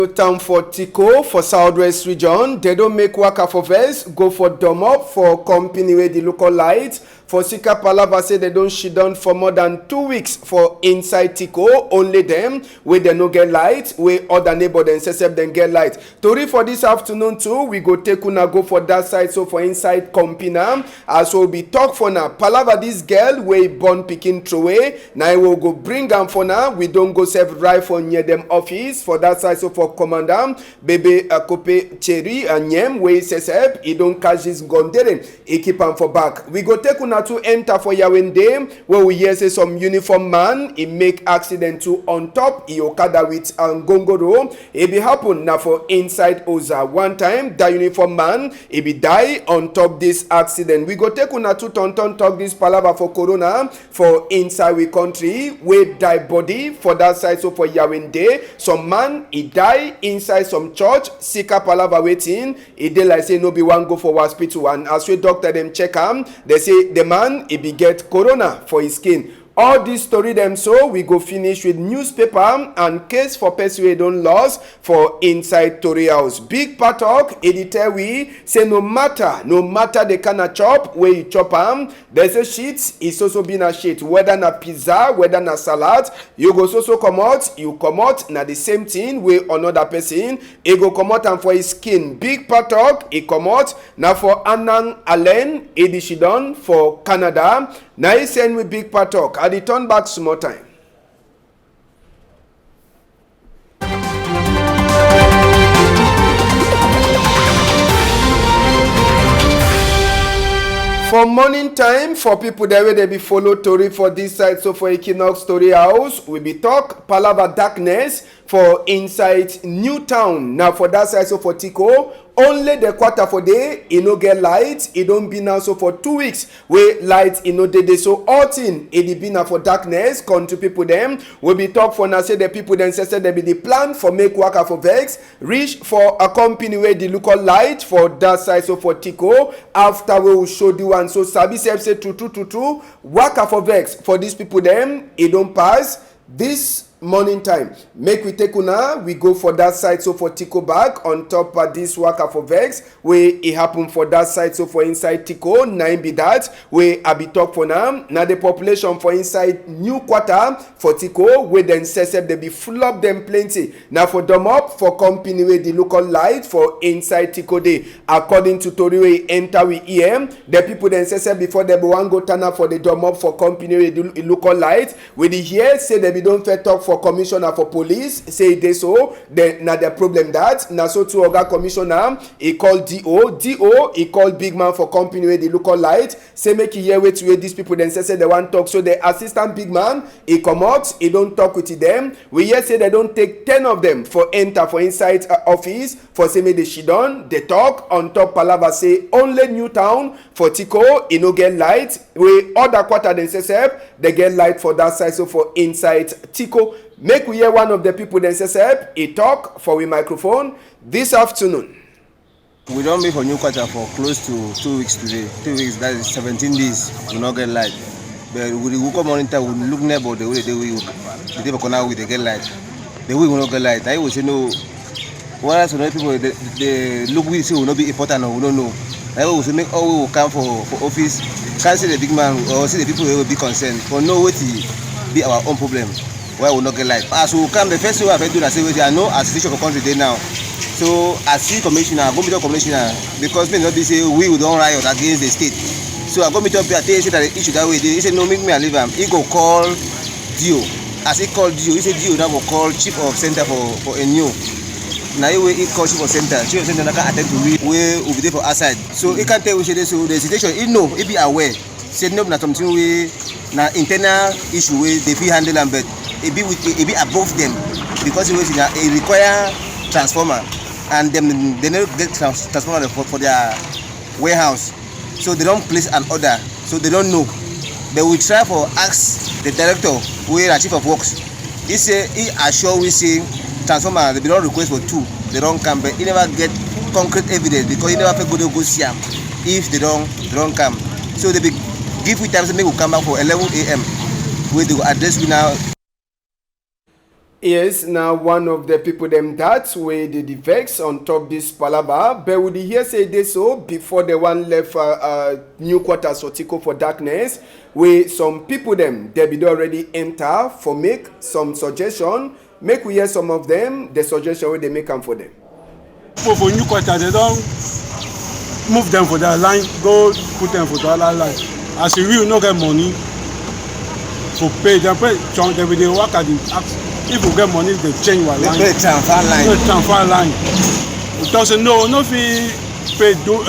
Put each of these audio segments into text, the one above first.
Town for Tico for Southwest region, they don't make waka for vest, go for dumb up for company with the local light. For Sika Palava say they don't shit down for more than 2 weeks for inside Tico, only them where they no get light, where other neighbor then except them get light. Tori for this afternoon too, we go take una go for that side, so for inside Compina, as we'll be talk for now. Palava this girl where born picking throw away, now we will go bring them for now, we don't go save rifle near them office for that side, so for commandant, baby Kope Cherry and Nyem, where he says he don't catch his gun there, he keep him for back. We go take una to enter for Yawende, where we hear say some uniform man he make accident to on top he okada with Gongoro. It be happen now for inside Oza. One time that uniform man he be die on top this accident. We go take una to tonton talk this palava for corona for inside we country where die body for that side, so for Yawende some man he die inside some church. Sika palava waiting he dey like say no be one go for hospital, and as we doctor them check him, they say the man he be get corona for his skin. All this story them, so we go finish with newspaper and case for person we don't lost for inside Tori House. Big Patok editor we say no matter the kind of chop where you chop there's a sheet is also been a sheet, whether na pizza, whether na salad, you go so come out na the same thing where another person he go come out and for his skin. Big Patok he come out now for Anang Allen Edishidon for Canada. Now he send with Big Patok. I turn back small time. For morning time, for people that way they be follow Tori for this side, so for Equinoxe Story House, we be talk Palava darkness for inside Newtown. Now for that side, so for Tico, only the quarter for day, it no get light, it don't be now so for 2 weeks, where light it no day, so all thing, it be now for darkness, country people them, we be talk for now, say the people then say they be the plan for make waka for vex, reach for a company where the local light for that side, so for Tico, after we will show the one, so Sabi say two, waka for vex, for these people them, it don't pass, this morning time make we take una we go for that side, so for Tico back on top of this waka for vex where it happen for that side, so for inside Tico 9 be that where I be talk for now the population for inside new quarter for Tico where then set they be full up them plenty now for them up for company where the local light for inside Tico day according to Tori we enter we EM the people then set before they one go turn up for the drum up for company where the local light with the here say they be don't fair talk for commissioner for police say they so then na the problem that na so two other commissioner he called do he called big man for company where the local light say make he hear wait to where these people then say they want talk, so the assistant big man he come out he don't talk with them. We hear say they don't take 10 of them for enter for inside office for say me the shidon they talk on top palava say only Newtown for Tico he no get light where other quarter then say they get light for that side, so for inside Tico. Make we hear one of the people then say he talk for we microphone this afternoon. We don't be for new quarter for close to 2 weeks today. 2 weeks, that is 17 days. We not get light. But we will come monitor, we look neighbor the way the people come out with they get light. The way we not get light. I will say no. One of the people they look we say will not be important or we don't know. I will say make all we will come for office. Can't see the big man or see the people who will be concerned. For no way to be our own problem. Why will not get light? As we come, the first thing we have to do is say I know as situation for country day now. So as city commissioner, I go meet the commissioner because me not be say we don't riot against the state. So I go meet up here, tell you that the issue that way. He said no, make me a leave him. He go call Dio. As he called Dio, he said Dio now will call chief of center for a new. Now he call chief of center. Chief of center can attend to we will be there for outside. So he can't tell we say so the situation. He know, he be aware. Said no, not something we na internal issue we they be handle and but it be above them because it was it require transformer and them they never get transformer for their warehouse, so they don't place an order, so they don't know. They will try for ask the director who is chief of works. He say he assure we say transformer they don't request for 2, they don't come, but he never get concrete evidence because he never go see them if they don't come. So they be give we time, so maybe we come back for 11 a.m. where they will address we now. Yes, now one of the people them that way the vex on top this palava, but would you hear say this so before the one left new quarters or Tico for darkness, where some people them they be already enter for make some suggestion, make we hear some of them the suggestion where they make them for them. For new quarters they don't move them for their line, go put them for the other line. As you will not get money for pay, they will they work at the. If you get money, they change your line. They transfer line. They transfer line. Because no fee pay do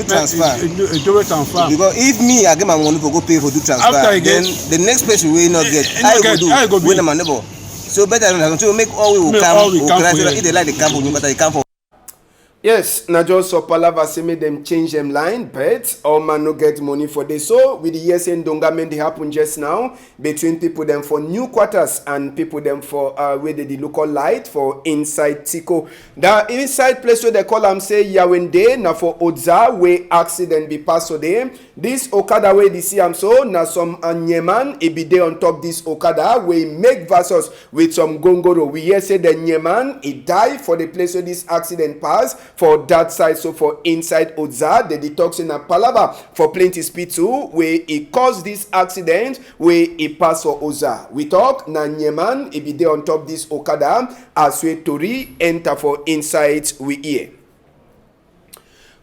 transfer. Do transfer. Because if me I get my money for go pay for do transfer, then the next person will not get. I go do when my neighbor. So better than to make all we will come. If they like the camp, but they come for. Yes, na just so palava say make them change them line, but all man no get money for this. So with the years in Dongamen they happen just now between people them for new quarters and people them for where they local light for inside Tico. That inside place where they call them say Yawende na for Odza where accident be passed so there. This Okada way they see am so na some Nyeman e be there on top this Okada we make versus with some Gongoro. We hear say the Nyeman he die for the place where this accident passed. For that side, so for inside Odza, the detox in a palava for plenty speed too, where it caused this accident, where it passed for Odza. We talk, na Nyeman, it be there on top this Okada, as we Tori enter for inside we hear.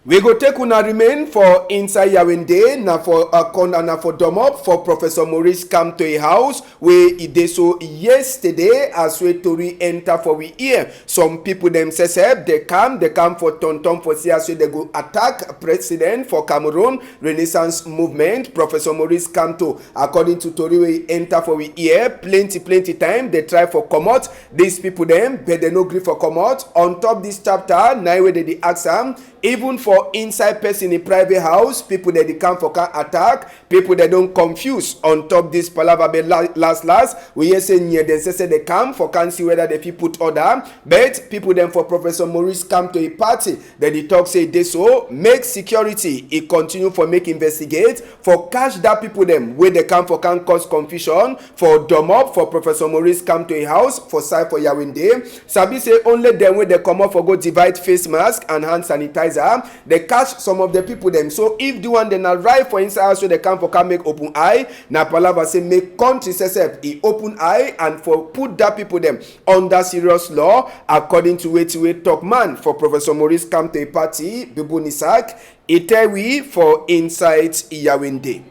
We go take una remain for inside Yawende na for corner na for Domop for Professor Maurice come to a house where he did so yesterday as we Tori enter for we hear some people themselves they come for Tonton for see as they go attack president for Cameroon Renaissance movement. Professor Maurice come to according to Tori we enter for we hear plenty time they try for come out these people them but they no gree for come out on top this chapter now where they ask them even for inside person in private house, people that they come for can attack, people that don't confuse on top this palava last. We hear say near them say they come for can see whether they put order, but people then for Professor Maurice come to a party that they talk say they so make security it continue for make investigate for catch that people them where they come for can cause confusion for dom up for Professor Maurice come to a house for side for Yawende. Sabi say only them where they come up for go divide face mask and hand sanitizer. They catch some of the people them. So if the one then arrive for inside house so they come for can make open eye. Na palava say make country say he open eye and for put that people them under serious law according to way talk man for Professor Maurice come to a party Bibu Nisak Itewi for inside Yawende.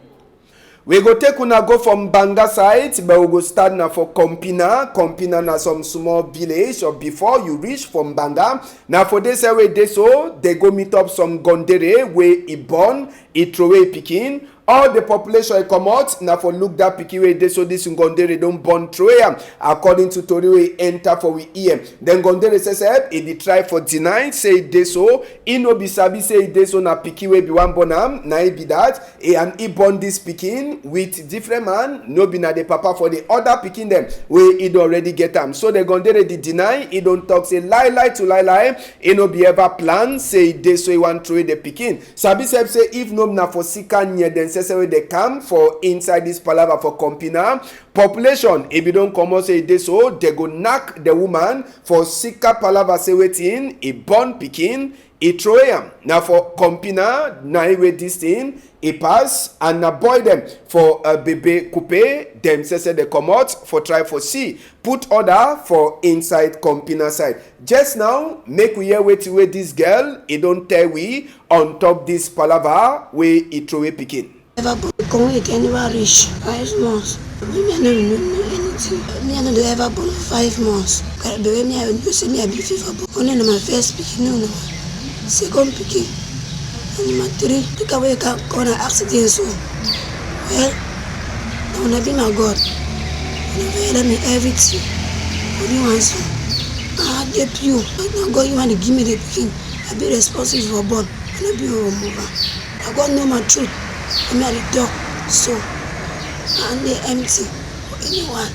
We go take una go from Banga side, but we go start now for Kompina. Kompina na some small village or before you reach from Banga. Now for this way they so they go meet up some Gondere where he born, he throw away Pikin. All the population come out now for look that picky way they so this Gondere don't born Troya according to Tori we enter for we EM. Then Gondere says he try for deny say they so he no be sabi say they so na picky way be one bonam na he be that and he born this pikin with different man no be na the papa for the other pikin them where he already get them. So the Gondere they deny he don't talk say lie to lie he no be ever plan say they so he want throw the pikin. Sabi say if no na for sika near then say they come for inside this palava for Kompina population if you don't come out say this so they go knock the woman for sika palava say waiting a born pikin a troyam now for Kompina na way this thing a pass and na boy them for a baby coupe them say they come out for try for see put order for inside Kompina side. Just now make we hear wait this girl it don't tell we on top this palava where it throw a pikin. Ever born with anywhere reach 5 months. Me I don't know anything. Me I don't ever born 5 months. But me I know say me I be fever. Only my first pikin no. Second pikin. And my 3 take away corner accident so. Well, I wanna be my God. You let me everything. What do you want so? I get you. Now God you want to give me the pikin. I be responsible for born. I be your mover. I God know my truth. I'm at the door, so and they empty for anyone.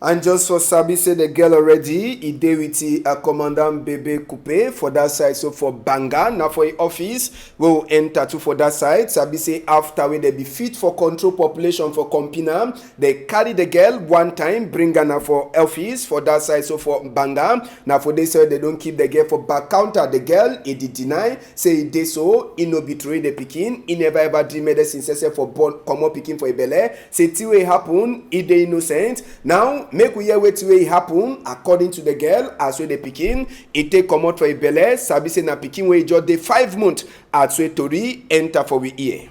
And just for Sabi say the girl already, he dey with the Commandant Bebe Coupe for that side. So for Banga, now for the office, we will enter to for that side. Sabi say after when they be fit for control population for Compina, they carry the girl one time, bring her now for office for that side. So for Banga, now for this side they don't keep the girl for back counter. The girl, he did deny, say he did so, he no betray the pikin, he never ever dream medicine, say for born come up pikin for a belle. Say till it happen, he dey innocent. Now make we hear wetin wey happen according to the girl as wey the pikin e take comot for e belle. Sabi say na pikin wey just dey 5 months as wey tori enter for we ear.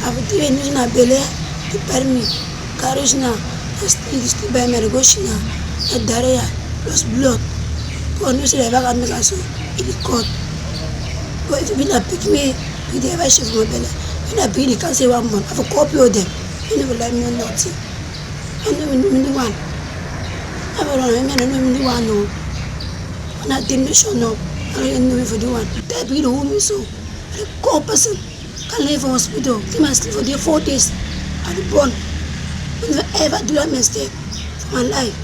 Abdi ni na belle di permi karishna sti ba mer goshina e daria los blood ko no se leva kan kaso il court ko if bina pick me we dey va chef mo belle bina bi ni kan say one month for copy of them you never let me know nothing. I don't know one. I don't know one. No, not the mission. No, I don't know for the one. That be the woman so. The core person can leave hospital. He must live for the 4 days. I was born. I never ever do a mistake for my life.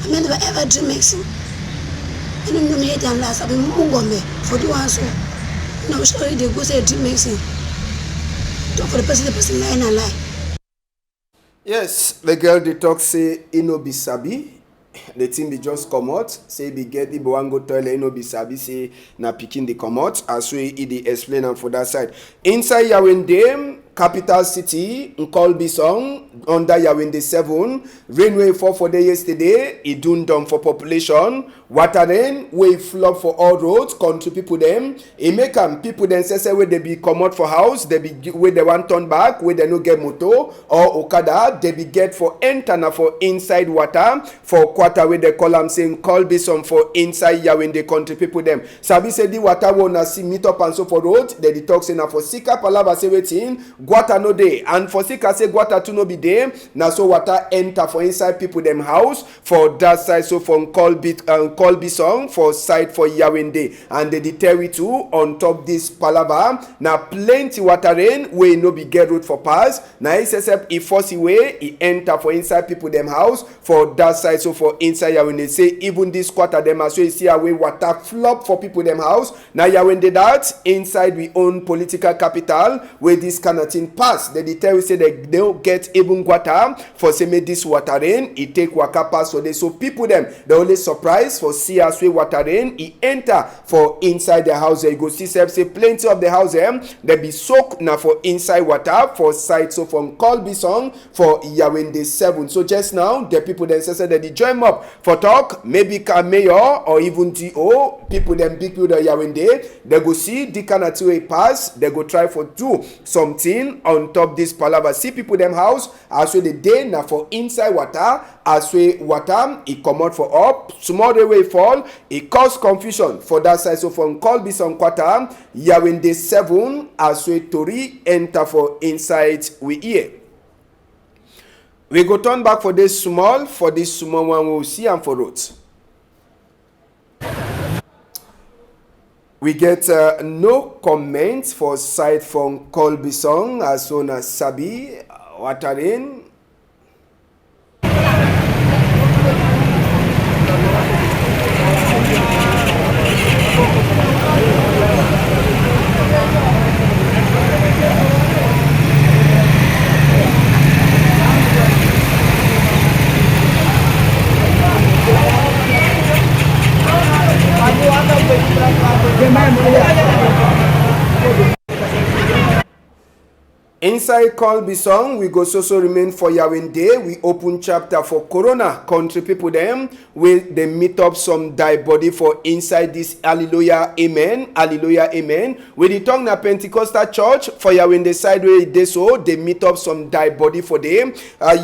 I never ever dream mixing. I don't know me and last. I've been moving for the one so. No, sorry, they go say dream mixing. Talk for the person lie and lie. Yes, the girl dey talk say e no be sabi. The thing be just comot. Say be get the wan go toilet, e no be sabi. Say na pikin dey comot. As we e dey explain am for that side. Inside Yaoundé, capital city, Nkolbi song under Yaoundé 7. Rain wey fall for there yesterday. E done down for population. Water rain wey flop for all roads. Country people them. E make am people them say wey they be comot for house. They be wey they want turn back. Wey they no get motor or okada. They be get for enter na for inside water for quarter wey they call am saying Nkolbi song for inside Yaoundé country people them. Sabi say the water wanna see meet up and so for road. They talk say na for Sika Palaba say wetin. Guata no dey and for Sika say Guata too no be there. Na so water enter for inside people them house for that side. So for Nkolbi song for side for Yaoundé and they tell we too on top this palava. Na plenty water rain wey no be get road for pass. Na except e force way e enter for inside people them house for that side. So for inside Yaoundé say even this quarter them as well see away water flop for people them house. Na Yaoundé that inside we own political capital where this kind of thing pass. They tell we say they don't get even water for say make this water rain e take waka pass for they. So people them they only surprise for see as way water rain e enter for inside the house. You go see say plenty of the house they be soak now for inside water for side. So from Nkolbi song for Yaoundé 7. So just now the people then say that they join up for talk maybe mayor or even DO people them big people of Yaoundé. They go see the kind of way pass. They go try for do something on top this palava. See people them house as well the day now for inside water as way water it come out for up small the way fall it cause confusion for that side. So from Nkolbi song quarter Yaoundé 7 as way tori enter for inside we hear. We go turn back for this small one we'll see and for roads. We get no comments for side from Nkolbi song as soon as Sabi Watarin. Inside Nkolbi song, we go so remain for Yaoundé. We open chapter for Corona country people them where they meet up some die body for inside this hallelujah amen with the tongue na Pentecostal church for Yaoundé side where they so they meet up some die body for them.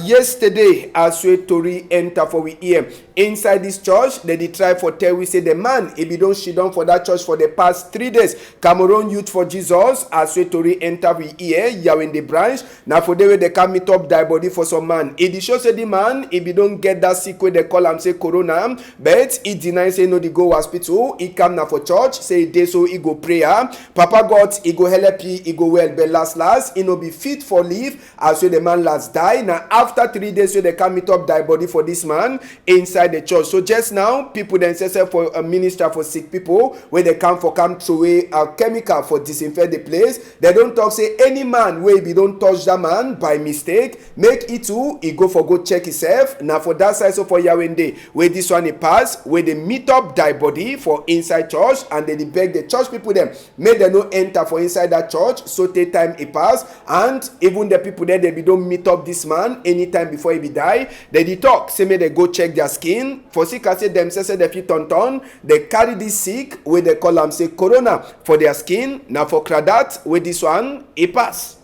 Yesterday as we tori enter for we ear inside this church, they try for tell we say the man, if you don't sit down for that church for the past 3 days. Cameroon Youth for Jesus, as we to enter we here, you in the branch. Now for the way they can meet up die body for some man. It shows say the man, if you don't get that sick way they call him say corona, but he denies say no, they go hospital. He come now for church, say they so he go prayer. Papa God, he go help he go well, but last, he no be fit for leave. As so the man last die. Now after 3 days, so they can meet up die body for this man inside the church. So just now, people then say for a minister for sick people, where they come to away a chemical for disinfect the place. They don't talk say any man where we don't touch that man by mistake, make it too, he go check himself. Now for that side, so for Yawende, where this one he pass, where they meet up die body for inside church, and they beg the church people them, make them no enter for inside that church, so take time he pass, and even the people there, they be don't meet up this man anytime before he be die. They talk, say may they go check their skin, for sick I say them say they fit on, they carry this sick, where they call them say corona for their skin. Now for Kradat, with this one, he pass.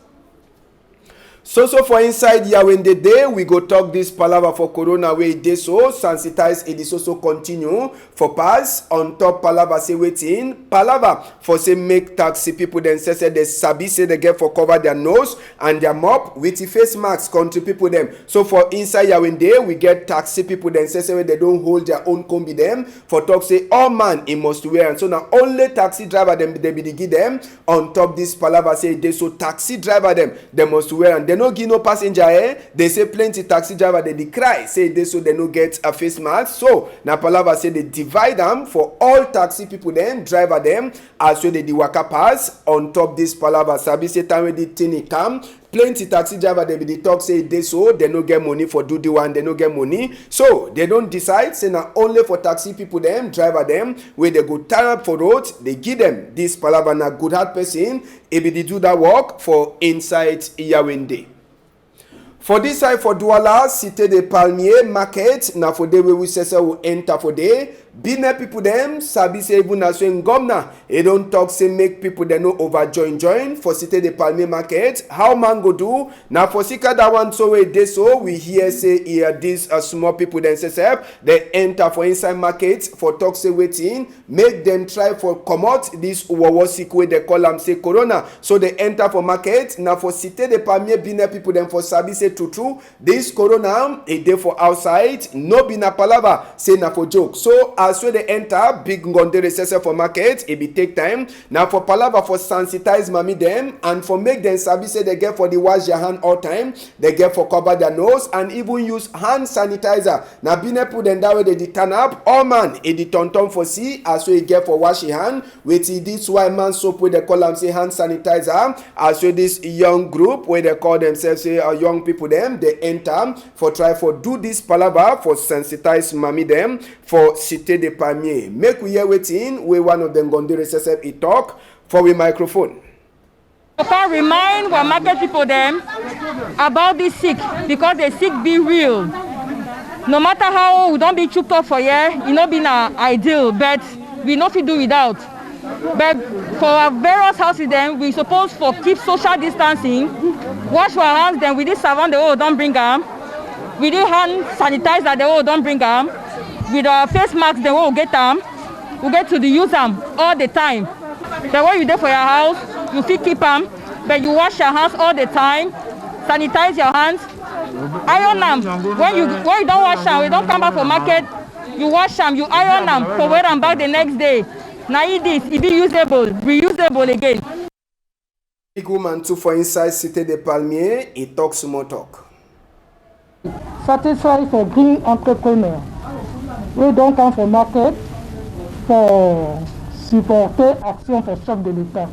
So for inside Yawende day, we go talk this palaver for corona where it is so sensitize it is also continue for pass on top palaver say waiting palaver for say make taxi people then say they sabi say they get for cover their nose and their mouth with the face masks country people them. So for inside Yawende we get taxi people then say they don't hold their own combi them for talk say all man he must wear, and so now only taxi driver them they be give them on top this palaver say they so taxi driver them they must wear, and they no give no passenger they say plenty taxi driver they cry say they so they no get a face mask. So na palava say they divide them for all taxi people them driver them as well they waka pass on top this palava sabi say time when the thing come. Plenty taxi driver they be the talk say they so they no get money for do the one, they no get money, so they don't decide say na only for taxi people them driver them where they go turn up for road, they give them this palava na good heart person if they do that work for inside Yawende. For this side for Douala, Cité de Palmier market, na for the way we say we enter for day. Bine people them sabi say even as when governor he don't talk say make people they no over join for Cité de Palmier market. How man go do now for sika that one so way they so we hear say here this small people then say they enter for inside market for talk say waiting make them try for come out this wawa sick way they call them say corona, so they enter for market now for Cité de Palmier. Bine people them for sabi say true this corona a day for outside no be na palava say na for joke. So as when they enter big ngonde recessor for market, it be take time now for palava for sensitize mommy them and for make them sabi say they get for the wash their hand all time, they get for cover their nose and even use hand sanitizer. Now bine put them that way they turn up all man it the turn for see as well get for wash your hand with this white man soap where they call them say hand sanitizer. As well this young group where they call themselves say young people them they enter for try for do this palava for sensitize mommy them for Cité de Palmier. Make we hear waiting where one of them gonde recessive he talk for we microphone. You can remind our market people them about this sick because the sick be real. No matter how we don't be choked up for year, it not been ideal, but we not fit do without. But for our various houses then we suppose for keep social distancing, wash our hands then with this savon the whole don't bring them, with the hand sanitizer the whole don't bring them, with our face masks the whole get them, we get to use them all the time. The way you do for your house, you fit keep them, but you wash your hands all the time, sanitize your hands, iron them. When you don't wash them, we don't come back for market, you wash them, you iron them, for wear them back the next day. Now it be usable, reusable again. Big woman too for inside Cité de Palmier, he talks small talk. Satisfied for green entrepreneur. We don't come for market for supporter action for chef de l'État.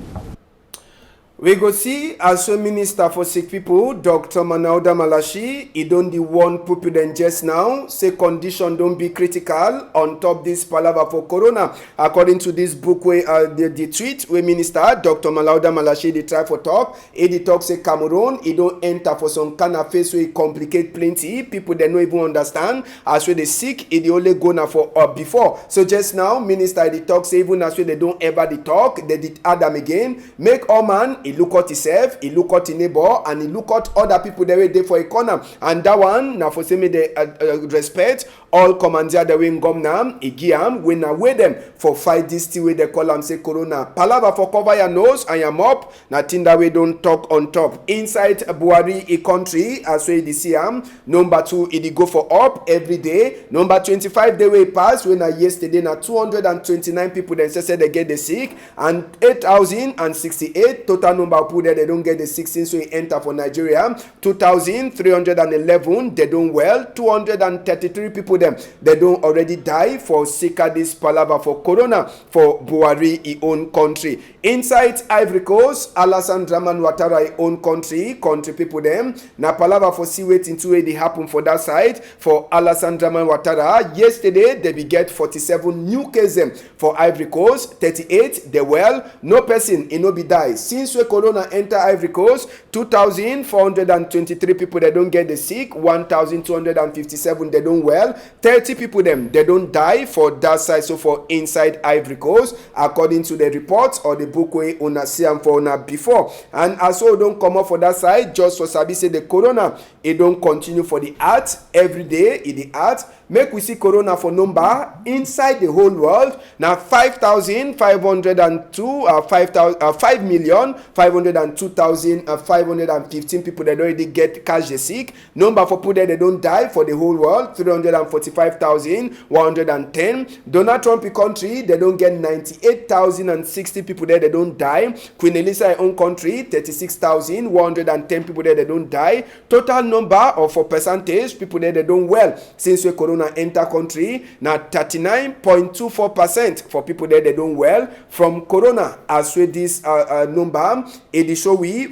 We go see as a minister for sick people, Dr. Manauda Malashi, he don't the one people then just now, say condition don't be critical on top this palava for corona. According to this book where the tweet where minister Dr. Manauda Malashi they try for talk, he talk say Cameroon, he don't enter for some kind of face where it complicate plenty. People they don't even understand. As where they sick, he the only go now for before. So just now, minister they talk say even as where they don't ever they talk, they did add them again. Make all man he look at himself, he look at his neighbor, and he look at other people that were there for a corner. And that one, now for say me the respect, all commander the way in Gomnam, Igiam, when I weigh them for fight this thing way they call them say corona. Palava for cover your nose and your mop, nothing that way don't talk on top. Inside Buhari a country, as we the see number 2, it go for up every day. Number 25 day way pass when yesterday na 229 people then said they get the sick, and 8,068 total number put there they don't get the 16, so he enter for Nigeria. 2,311 they don't well. 233 people them they don't already die for sika this palava for corona for Buhari his own country. Inside Ivory Coast, Alassane Dramane Ouattara his own country people them na palava for see waiting to way they happen for that side for Alassane Dramane Ouattara. Yesterday they be get 47 new cases for Ivory Coast, 38 they well, no person in no be die. Since we corona enter Ivory Coast, 2,423 people they don't get the sick, 1,257 they don't well, 30 people them they don't die for that side. So for inside Ivory Coast, according to the report or the book way una see am for una before. And also don't come up for that side just for sabi say the corona it don't continue for the art every day in the art. Make we see corona for number inside the whole world now 5,502 5,502,515 people that already get catch the sick. Number for people that they don't die for the whole world 345,110. Donald Trump country they don't get 98,060 people there they don't die. Queen Elizabeth own country 36,110 people there they don't die. Total number of for percentage people there they don't well since we corona enter country now 39.24% for people there they don't well from corona. As with this number it show we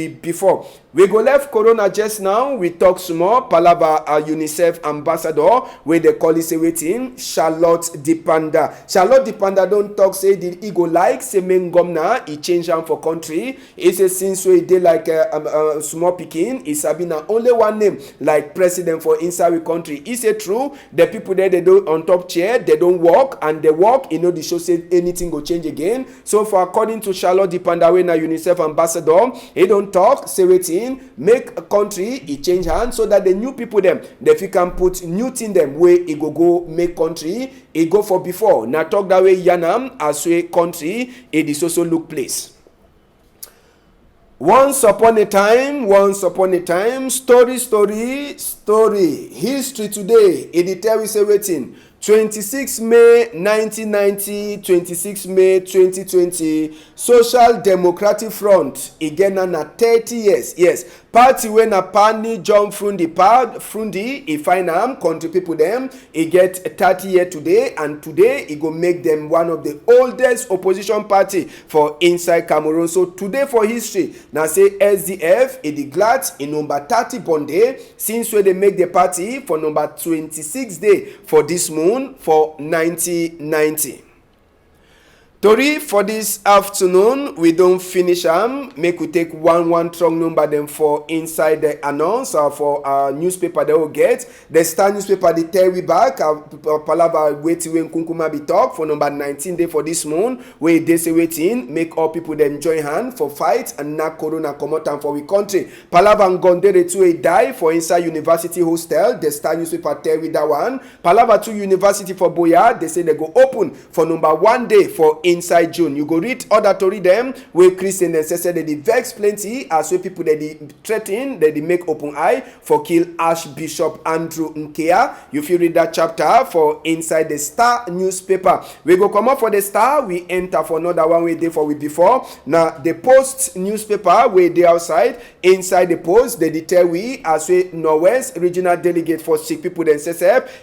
before we go left corona just now. We talk small palava UNICEF ambassador where they call it say waiting Charlotte Dipanda. Charlotte Dipanda don't talk say did he go like say main gomna he change am for country. He say since we dey like small pikin is Sabina only one name like president for inside we country. He say true the people there they do on top chair they don't walk and they walk you know the show say anything go change again. So for according to Charlotte Dipanda wey na UNICEF ambassador he don't talk say waiting make a country e change hands so that the new people them they can put new thing them where e go make country e go for before. Now talk that way yanam as way country it is also look place. Once upon a time, story, history today. It tell we say waiting. 26 May 1990, 26 May 2020, Social Democratic Front, again na 30 years. Yes, party when a Pani John Frundi, he find country people them, he get 30 years today, and today he go make them one of the oldest opposition party for inside Cameroon. So today for history, now say SDF, it is glad in number 30 Bonday, since when they make the party for number 26 day for this moon for 1990. Tori for this afternoon, we don't finish make we take one strong number them for inside the announce or for our newspaper they will get. The Star newspaper they tell we back palava waiting when Kunkuma be talk for number 19 day for this moon where they say waiting make all people them join hand for fight and na corona come out for we country. Palava and Gondere to a die for inside university hostel. The Star newspaper tell we that one. Palava to university for Boya they say they go open for number 1 day for inside June. You go read other story them where Christian then say they vex plenty as way people they threaten they make open eye for kill Archbishop Andrew Nkea. You feel read that chapter for inside the Star newspaper. We go come up for the Star, we enter for another one way day for we before. Now the Post newspaper where they outside inside the Post they tell we as we Northwest regional delegate for sick people then say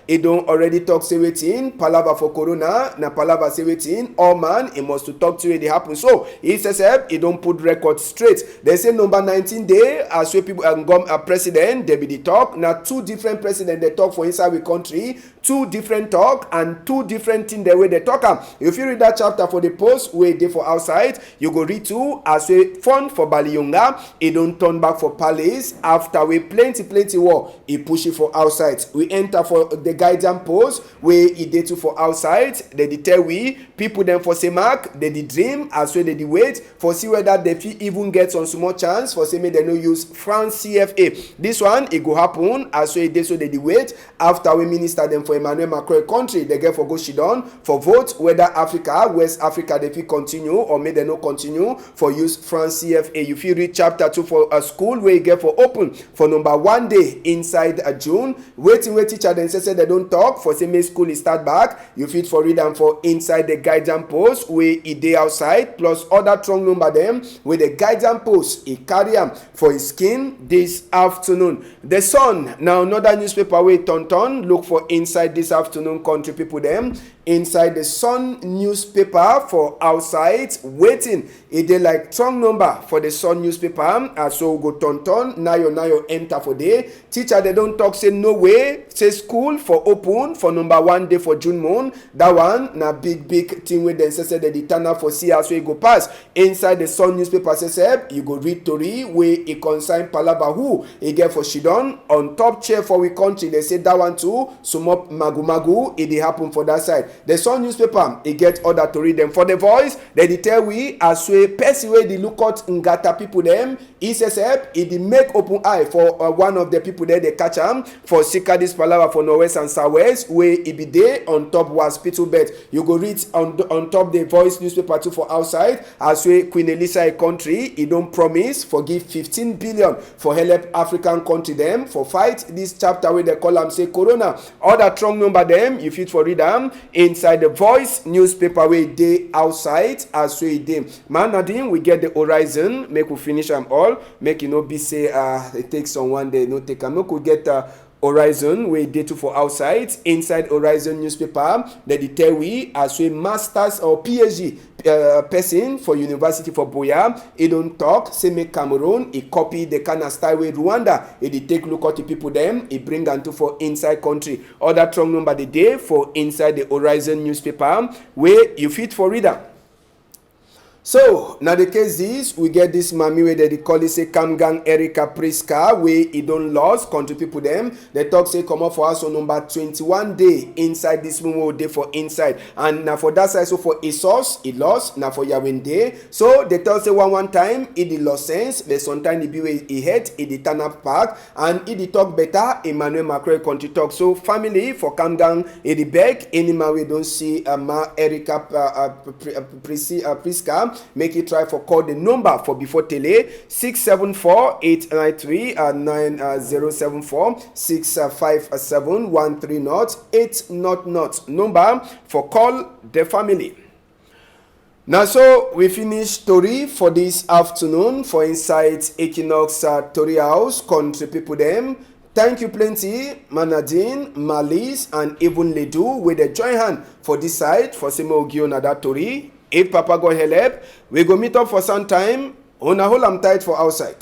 it don't already talk say waiting palava for corona na palava say waiting all man he must to talk to you they happen. So he says he don't put record straight. They say number 19 day as we people a president they be the talk. Now two different president they talk for inside we country, two different talk and two different thing the way they talk. If you read that chapter for the Post where they for outside, you go read too as we fund for Baliyonga, he don't turn back for Palace after we plenty war he push it for outside. We enter for the Guardian Post where he did to for outside they tell we people them for say mark they the dream as well they the wait for see whether they fit even get some small chance for say make they no use France CFA. This one it go happen as well they so they the wait after we minister them for Emmanuel Macron country they get for go shidon for vote whether Africa West Africa they fit continue or may they no continue for use France CFA. You feel read chapter 2 for a school where you get for open for number 1 day inside June. Waiting teacher then say they don't talk for say may school is start back. You fit for read them for inside the guidance post where it day outside plus other strong number them with the guidance post it carry them for his skin this afternoon. The Sun now another newspaper way turn look for inside this afternoon country people them inside the Sun newspaper for outside waiting it dey like strong number for the Sun newspaper as so go turn now you enter for day. Teacher they don't talk say no way say school for open for number 1 day for June month. That one na big thing wey dem say the turn up for see as we go pass inside the Sun newspaper say you go read tori wey e concern palava who e get for shidon on top chair for we country. They say that one too sum up magu it dey happen for that side. The Sun newspaper e get other tori them for the Voice they dey tell we as we person wey dey look out ngata people them e say e dey make open eye for one of the people there they catch am for sika this palava for northwest and southwest wey e be dey on top hospital bed. You go read on top the Voice newspaper too for outside as we Queen Elisa country e don promise for give 15 billion for help African country them for fight this chapter where they call am say corona. Other strong number them you fit for read am inside the Voice newspaper wey dey outside as we dey. Man Nadine we get the Horizon make we finish am all make you no be say it takes on 1 day no take am. Make we get Horizon we dey too for outside inside Horizon newspaper they tell we as we masters or PhD person for university for Boya he don't talk say make Cameroon he copy the kind of style way Rwanda he take look at the people them he bring them to for inside country. Other strong number the day for inside the Horizon newspaper where you fit for reader. So now the case is we get this mommy where they call it say Kamgang Erica Priska where he don't lost country people them they talk say come up for us on number 21 day inside this moon day for inside and now for that side so for Isos he lost now for Yawin day so they tell say one time he did lost sense but sometimes he be where he head he did turn up park and he did talk better Emmanuel Macron country talk so family for Kamgang he did beg any man we don't see ma Erica Priska make it try for call the number for before tele 674-893-9074 657-1308 number for call the family. Now so we finish story for this afternoon for inside Equinoxe Story House country people them. Thank you plenty, Manadine, Malice, and even Ledu with the join hand for this side for Simo Giona that Tori. If Papa God help, we go meet up for some time. On a whole, I'm tight for outside.